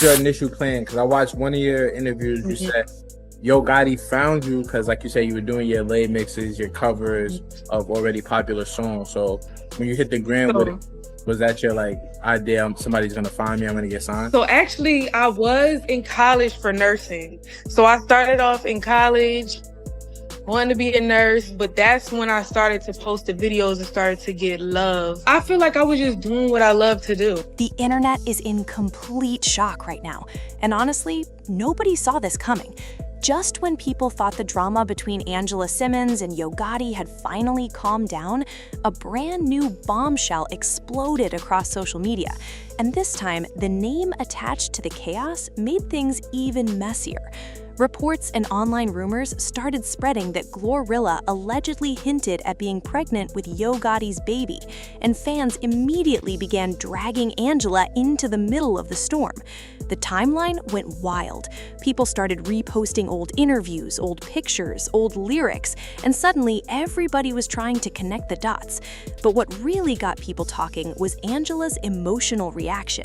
Your initial plan? Because I watched one of your interviews. You said Yo Gotti found you because, like you said, you were doing your lay mixes, your covers of already popular songs. So when you hit the gram with it, was that your like idea? Somebody's gonna find me. I'm gonna get signed. So actually, I was in college for nursing. So I started off in college, wanted to be a nurse, but that's when I started to post the videos and started to get love. I feel like I was just doing what I love to do. The internet is in complete shock right now. And honestly, nobody saw this coming. Just when people thought the drama between Angela Simmons and Yo Gotti had finally calmed down, a brand new bombshell exploded across social media. And this time, the name attached to the chaos made things even messier. Reports and online rumors started spreading that GloRilla allegedly hinted at being pregnant with Yo Gotti's baby, and fans immediately began dragging Angela into the middle of the storm. The timeline went wild. People started reposting old interviews, old pictures, old lyrics, and suddenly everybody was trying to connect the dots. But what really got people talking was Angela's emotional reaction.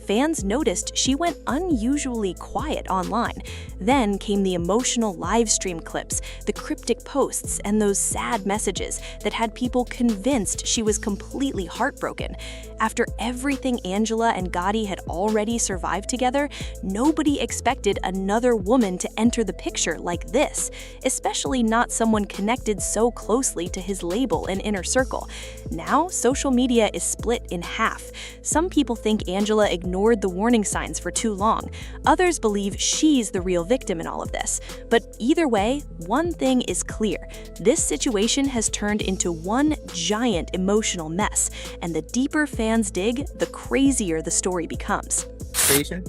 Fans noticed she went unusually quiet online. Then came the emotional live stream clips, the cryptic posts, and those sad messages that had people convinced she was completely heartbroken. After everything Angela and Gotti had already survived together, nobody expected another woman to enter the picture like this, especially not someone connected so closely to his label and inner circle. Now, social media is split in half. Some people think Angela ignored the warning signs for too long. Others believe she's the real victim in all of this. But either way, one thing is clear. This situation has turned into one giant emotional mess, and the deeper fans dig, the crazier the story becomes. Station?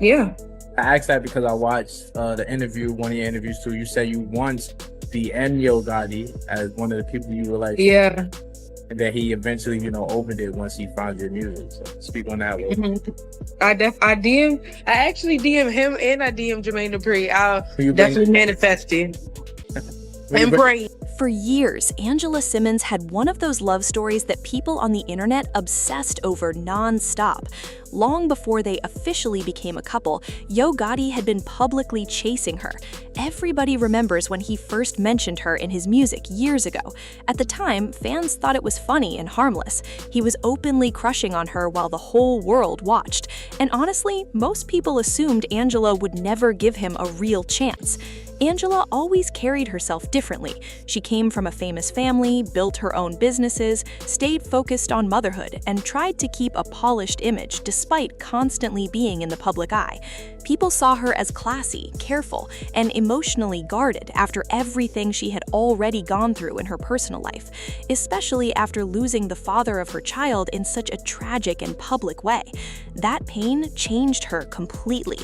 Yeah. I asked that because I watched the interview, one of your interviews too. You said you once DM'd Yo Gotti as one of the people you were like, yeah. And then he eventually, opened it once he found your music. So speak on that one. I actually DM'd him and I DM'd Jermaine Dupri. I definitely manifested and prayed. For years, Angela Simmons had one of those love stories that people on the internet obsessed over non-stop. Long before they officially became a couple, Yo Gotti had been publicly chasing her. Everybody remembers when he first mentioned her in his music years ago. At the time, fans thought it was funny and harmless. He was openly crushing on her while the whole world watched. And honestly, most people assumed Angela would never give him a real chance. Angela always carried herself differently. She came from a famous family, built her own businesses, stayed focused on motherhood, and tried to keep a polished image despite constantly being in the public eye. People saw her as classy, careful, and emotionally guarded after everything she had already gone through in her personal life, especially after losing the father of her child in such a tragic and public way. That pain changed her completely.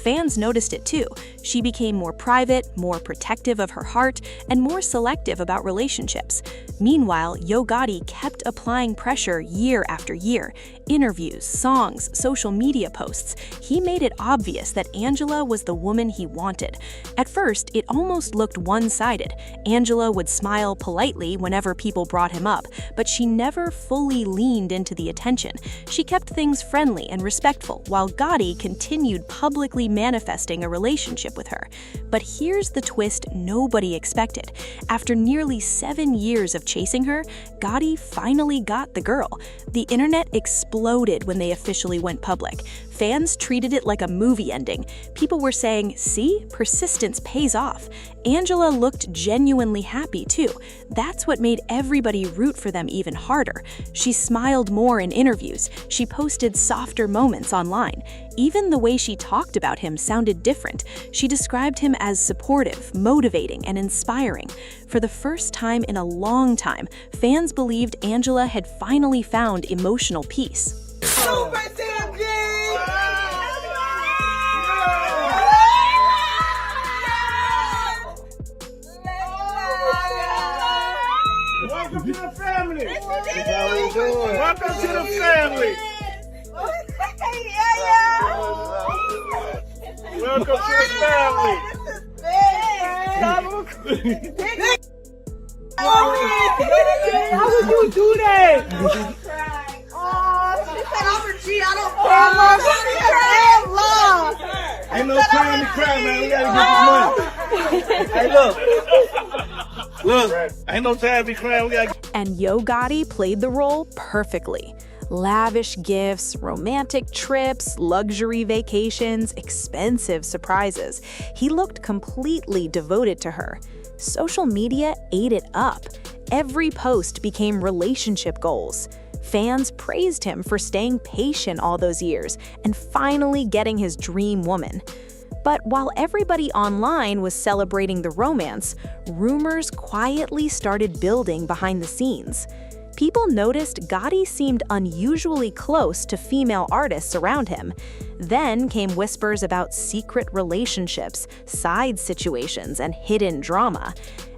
Fans noticed it too. She became more private, more protective of her heart, and more selective about relationships. Meanwhile, Yo Gotti kept applying pressure year after year. Interviews, songs, social media posts. He made it obvious that Angela was the woman he wanted. At first, it almost looked one-sided. Angela would smile politely whenever people brought him up, but she never fully leaned into the attention. She kept things friendly and respectful, while Gotti continued publicly manifesting a relationship with her. But here's the twist nobody expected. After nearly 7 years of chasing her, Gotti finally got the girl. The internet exploded when they officially went public. Fans treated it like a movie ending. People were saying, see, persistence pays off. Angela looked genuinely happy too. That's what made everybody root for them even harder. She smiled more in interviews. She posted softer moments online. Even the way she talked about him sounded different. She described him as supportive, motivating, and inspiring. For the first time in a long time, fans believed Angela had finally found emotional peace. Super Welcome to the family. How you doing? Welcome to the family. Welcome to the family. How would you do that? Oh, she said I'm a G. I don't Ain't no time to cry, man. We gotta get this money. Hey, look, ain't no time to be crying. We gotta. And Yo Gotti played the role perfectly. Lavish gifts, romantic trips, luxury vacations, expensive surprises. He looked completely devoted to her. Social media ate it up. Every post became relationship goals. Fans praised him for staying patient all those years and finally getting his dream woman. But while everybody online was celebrating the romance, rumors quietly started building behind the scenes. People noticed Gotti seemed unusually close to female artists around him. Then came whispers about secret relationships, side situations, and hidden drama.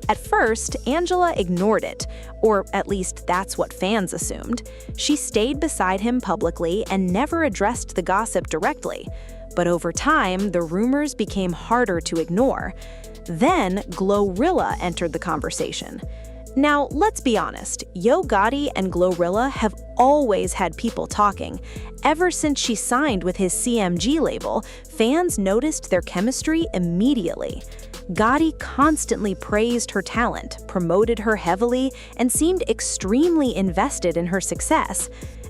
At first, Angela ignored it, or at least that's what fans assumed. She stayed beside him publicly and never addressed the gossip directly. But over time, the rumors became harder to ignore. Then, GloRilla entered the conversation. Now, let's be honest, Yo Gotti and GloRilla have always had people talking. Ever since she signed with his CMG label, fans noticed their chemistry immediately. Gotti constantly praised her talent, promoted her heavily, and seemed extremely invested in her success.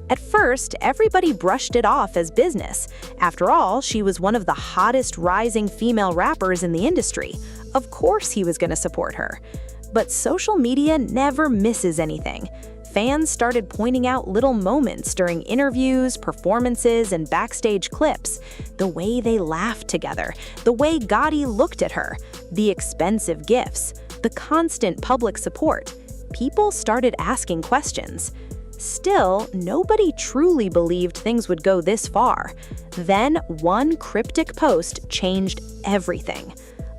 At first, everybody brushed it off as business. After all, she was one of the hottest rising female rappers in the industry. Of course he was going to support her. But social media never misses anything. Fans started pointing out little moments during interviews, performances, and backstage clips. The way they laughed together, the way Gotti looked at her, the expensive gifts, the constant public support. People started asking questions. Still, nobody truly believed things would go this far. Then, one cryptic post changed everything.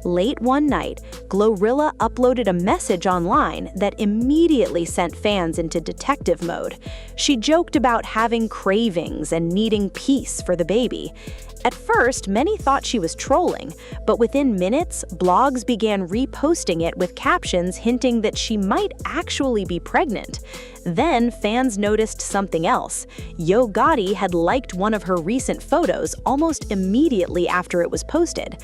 Late one night, GloRilla uploaded a message online that immediately sent fans into detective mode. She joked about having cravings and needing peace for the baby. At first, many thought she was trolling, but within minutes, blogs began reposting it with captions hinting that she might actually be pregnant. Then, fans noticed something else. Yo Gotti had liked one of her recent photos almost immediately after it was posted.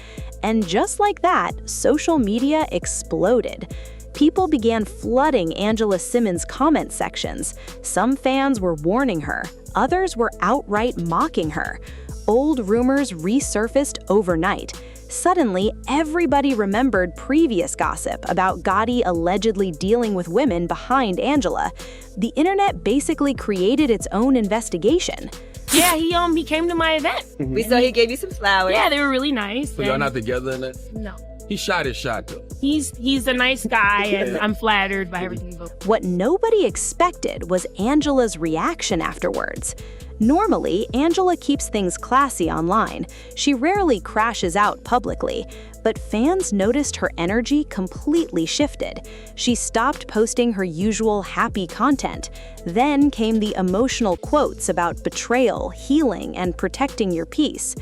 And just like that, social media exploded. People began flooding Angela Simmons' comment sections. Some fans were warning her, others were outright mocking her. Old rumors resurfaced overnight. Suddenly, everybody remembered previous gossip about Gotti allegedly dealing with women behind Angela. The internet basically created its own investigation. Yeah, he came to my event. We saw he gave you some flowers. Yeah, they were really nice. So y'all not together in it? No. He shot his shot though. He's a nice guy, and I'm flattered by everything. What nobody expected was Angela's reaction afterwards. Normally, Angela keeps things classy online. She rarely crashes out publicly, but fans noticed her energy completely shifted. She stopped posting her usual happy content. Then came the emotional quotes about betrayal, healing, and protecting your peace.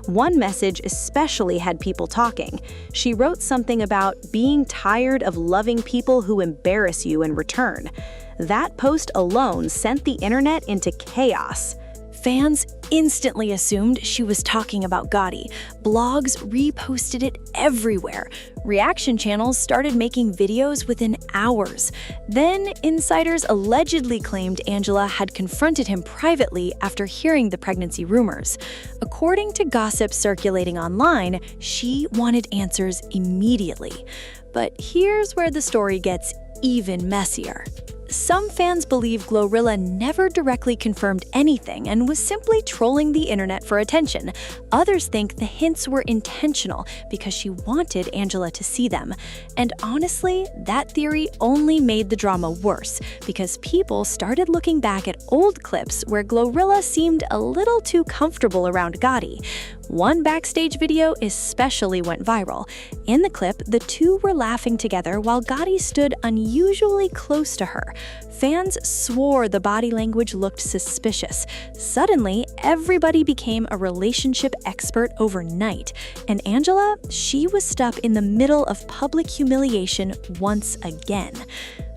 One message especially had people talking. She wrote something about being tired of loving people who embarrass you in return. That post alone sent the internet into chaos. Fans instantly assumed she was talking about Gotti. Blogs reposted it everywhere. Reaction channels started making videos within hours. Then, insiders allegedly claimed Angela had confronted him privately after hearing the pregnancy rumors. According to gossip circulating online, she wanted answers immediately. But here's where the story gets even messier. Some fans believe GloRilla never directly confirmed anything and was simply trolling the internet for attention. Others think the hints were intentional because she wanted Angela to see them. And honestly, that theory only made the drama worse because people started looking back at old clips where GloRilla seemed a little too comfortable around Gotti. One backstage video especially went viral. In the clip, the two were laughing together while Gotti stood unusually close to her. Fans swore the body language looked suspicious. Suddenly, everybody became a relationship expert overnight. And Angela, she was stuck in the middle of public humiliation once again.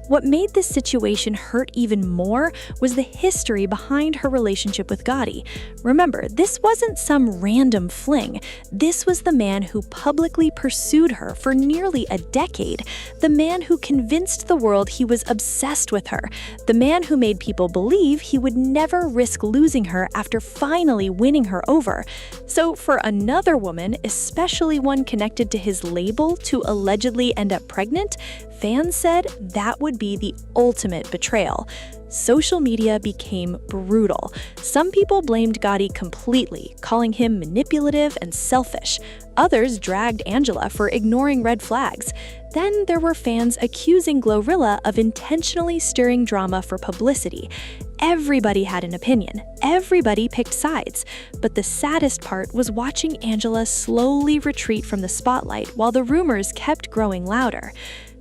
What made this situation hurt even more was the history behind her relationship with Gotti. Remember, this wasn't some random fling. This was the man who publicly pursued her for nearly a decade, the man who convinced the world he was obsessed with her, the man who made people believe he would never risk losing her after finally winning her over. So for another woman, especially one connected to his label, to allegedly end up pregnant, fans said that would be the ultimate betrayal. Social media became brutal. Some people blamed Gotti completely, calling him manipulative and selfish. Others dragged Angela for ignoring red flags. Then there were fans accusing GloRilla of intentionally stirring drama for publicity. Everybody had an opinion. Everybody picked sides. But the saddest part was watching Angela slowly retreat from the spotlight while the rumors kept growing louder.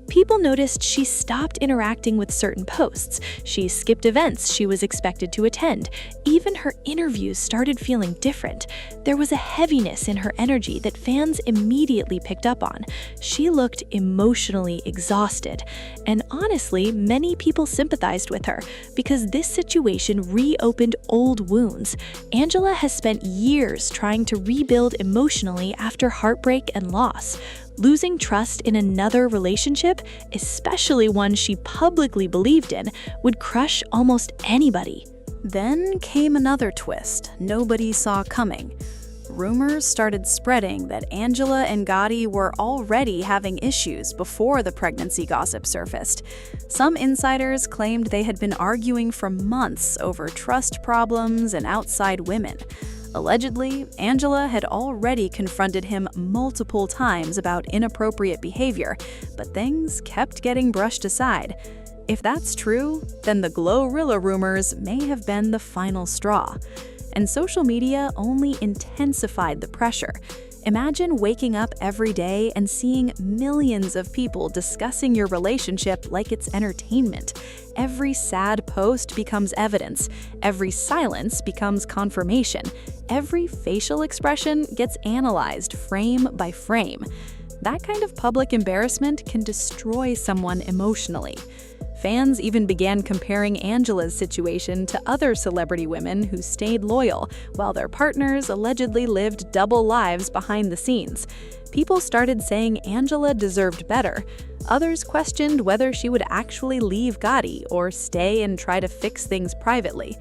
People noticed she stopped interacting with certain posts. She skipped events she was expected to attend. Even her interviews started feeling different. There was a heaviness in her energy that fans immediately picked up on. She looked emotionally exhausted. And honestly, many people sympathized with her because this situation reopened old wounds. Angela has spent years trying to rebuild emotionally after heartbreak and loss. Losing trust in another relationship, especially one she publicly believed in, would crush almost anybody. Then came another twist nobody saw coming. Rumors started spreading that Angela and Gotti were already having issues before the pregnancy gossip surfaced. Some insiders claimed they had been arguing for months over trust problems and outside women. Allegedly, Angela had already confronted him multiple times about inappropriate behavior, but things kept getting brushed aside. If that's true, then the GloRilla rumors may have been the final straw. And social media only intensified the pressure. Imagine waking up every day and seeing millions of people discussing your relationship like it's entertainment. Every sad post becomes evidence. Every silence becomes confirmation. Every facial expression gets analyzed frame by frame. That kind of public embarrassment can destroy someone emotionally. Fans even began comparing Angela's situation to other celebrity women who stayed loyal, while their partners allegedly lived double lives behind the scenes. People started saying Angela deserved better. Others questioned whether she would actually leave Gotti or stay and try to fix things privately.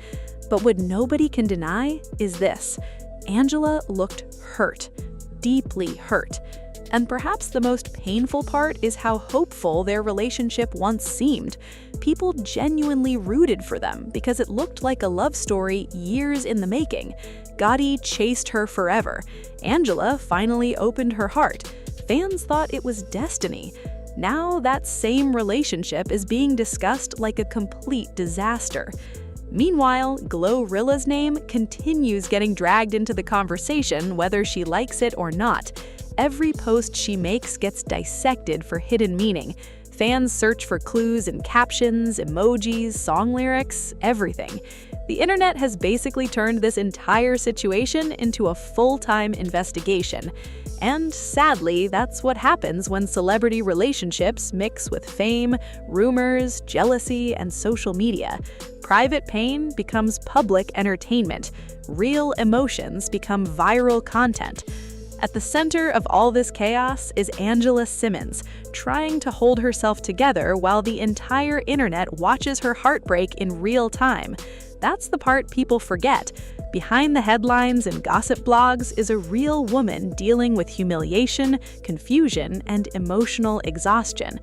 But what nobody can deny is this: Angela looked hurt, deeply hurt. And perhaps the most painful part is how hopeful their relationship once seemed. People genuinely rooted for them because it looked like a love story years in the making. Gotti chased her forever. Angela finally opened her heart. Fans thought it was destiny. Now that same relationship is being discussed like a complete disaster. Meanwhile, GloRilla's name continues getting dragged into the conversation whether she likes it or not. Every post she makes gets dissected for hidden meaning. Fans search for clues in captions, emojis, song lyrics, everything. The internet has basically turned this entire situation into a full-time investigation. And sadly, that's what happens when celebrity relationships mix with fame, rumors, jealousy, and social media. Private pain becomes public entertainment. Real emotions become viral content. At the center of all this chaos is Angela Simmons, trying to hold herself together while the entire internet watches her heartbreak in real time. That's the part people forget. Behind the headlines and gossip blogs is a real woman dealing with humiliation, confusion, and emotional exhaustion.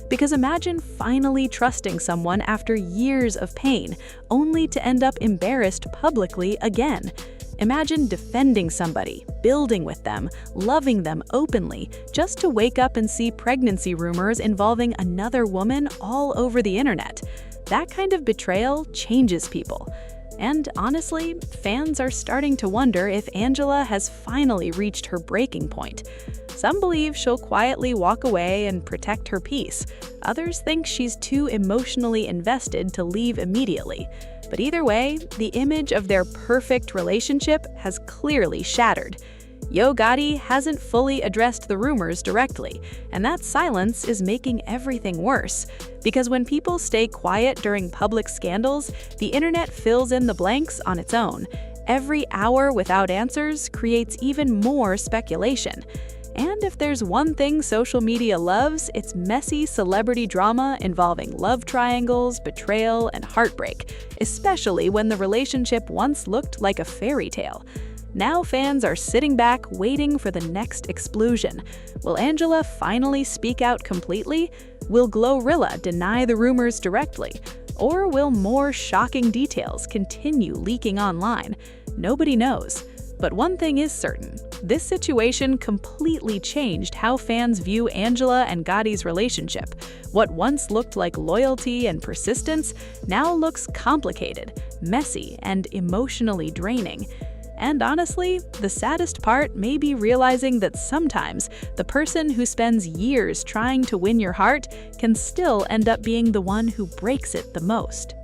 Because imagine finally trusting someone after years of pain, only to end up embarrassed publicly again. Imagine defending somebody, building with them, loving them openly, just to wake up and see pregnancy rumors involving another woman all over the internet. That kind of betrayal changes people. And honestly, fans are starting to wonder if Angela has finally reached her breaking point. Some believe she'll quietly walk away and protect her peace. Others think she's too emotionally invested to leave immediately. But either way, the image of their perfect relationship has clearly shattered. Yo Gotti hasn't fully addressed the rumors directly, and that silence is making everything worse. Because when people stay quiet during public scandals, the internet fills in the blanks on its own. Every hour without answers creates even more speculation. And if there's one thing social media loves, it's messy celebrity drama involving love triangles, betrayal, and heartbreak, especially when the relationship once looked like a fairy tale. Now fans are sitting back waiting for the next explosion. Will Angela finally speak out completely? Will GloRilla deny the rumors directly? Or will more shocking details continue leaking online? Nobody knows. But one thing is certain. This situation completely changed how fans view Angela and Gotti's relationship. What once looked like loyalty and persistence now looks complicated, messy, and emotionally draining. And honestly, the saddest part may be realizing that sometimes the person who spends years trying to win your heart can still end up being the one who breaks it the most.